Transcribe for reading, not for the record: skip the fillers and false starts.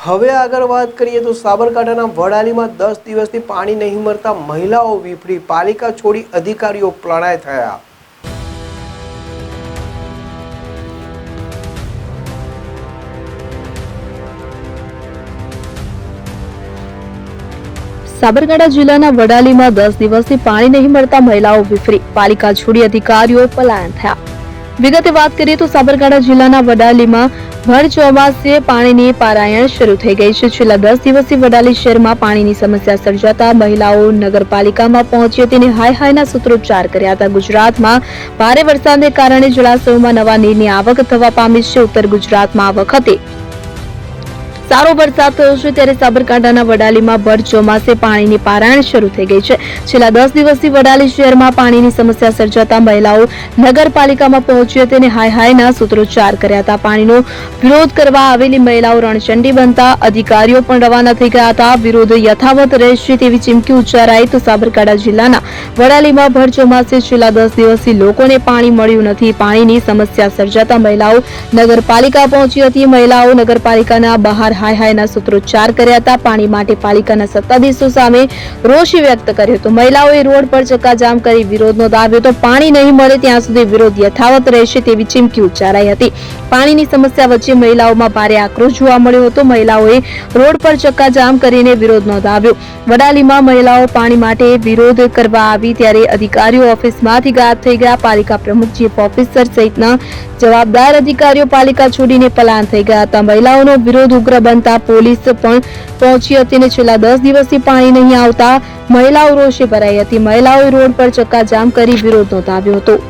હવે આગળ વાત કરીએ તો સાબરકાંઠાના વડાલીમાં 10 દિવસથી પાણી નહીં મળતા મહિલાઓ વિફરી, પાલિકા છોડી અધિકારીઓ પલાયન થયા। સાબરકાંઠા જિલ્લાના વડાલીમાં 10 દિવસથી પાણી નહીં મળતા મહિલાઓ વિફરી, પાલિકા છોડી અધિકારીઓ પલાયન થયા। વિગતે વાત કરીએ તો સાબરકાંઠા જિલ્લાના વડાલીમાં ભર ચોમાસે પાણીની પારાયણ શરૂ થઈ ગઈ છે। છેલ્લા 10 દિવસથી વડાલી શહેરમાં પાણીની સમસ્યા સર્જાતા મહિલાઓ નગરપાલિકામાં પહોંચી હતી અને હાય હાયના સૂત્રોચ્ચાર કર્યા હતા। ગુજરાતમાં ભારે વરસાદને કારણે જળાશયોમાં નવા નીરની આવક થવા પામી છે। ઉત્તર ગુજરાતમાં આ વખતે સારો વરસાદ થયો છે, ત્યારે સાબરકાંઠાના વડાલીમાં ભર ચોમાસે પાણીની પારાયણ શરૂ થઈ ગઈ છે। છેલ્લા 10 દિવસથી વડાલી શહેરમાં પાણીની સમસ્યા સર્જાતા મહિલાઓ નગરપાલિકામાં પહોંચી હતી અને હાય હાયના સૂત્રોચ્ચાર કર્યા હતા। પાણીનો વિરોધ કરવા આવેલી મહિલાઓ રણચંડી બનતા અધિકારીઓ પણ રવાના થઈ ગયા હતા। વિરોધ યથાવત રહેશે તેવી ચીમકી ઉચ્ચારાઈ તો સાબરકાંઠા જિલ્લાના વડાલીમાં ભર ચોમાસે છેલ્લા 10 દિવસથી લોકોને પાણી મળ્યું નથી। પાણીની સમસ્યા સર્જાતા મહિલાઓ નગરપાલિકા પહોંચી હતી। મહિલાઓ નગરપાલિકાના બહાર હાય હાયના સૂત્રોચ્ચાર કર્યા હતા। પાણી માટે પાલિકાના સત્તાધીશો સામે રોષ વ્યક્ત કર્યો હતો। મહિલાઓએ રોડ પર ચક્કાજામ કરી વિરોધ નોંધાવ્યો હતો। પાણી નહીં મળે ત્યાં સુધી વિરોધ યથાવત રહેશે તેવી ચીમકી ઉચ્ચારાઈ હતી। પાણીની સમસ્યા વચ્ચે મહિલાઓમાં ભારે આક્રોશ જોવા મળ્યો હતો। મહિલાઓએ રોડ પર ચક્કાજામ કરીને વિરોધ નોંધાવ્યો। વડાલીમાં મહિલાઓ પાણી માટે વિરોધ કરવા આવી ત્યારે અધિકારીઓ ઓફિસમાંથી ગાયબ થઈ ગયા। પાલિકા પ્રમુખ, ચીફ ઓફિસર સહિતના જવાબદાર અધિકારીઓ પાલિકા છોડીને પલાયન થઈ ગયા હતા। મહિલાઓનો વિરોધ ઉગ્ર બનતા પોલીસ પણ પહોંચી હતી અને છેલ્લા 10 દિવસથી પાણી નહીં આવતા મહિલાઓ રોષે ભરાઈ હતી। મહિલાઓએ રોડ પર ચક્કાજામ કરી વિરોધ નોંધાવ્યો હતો।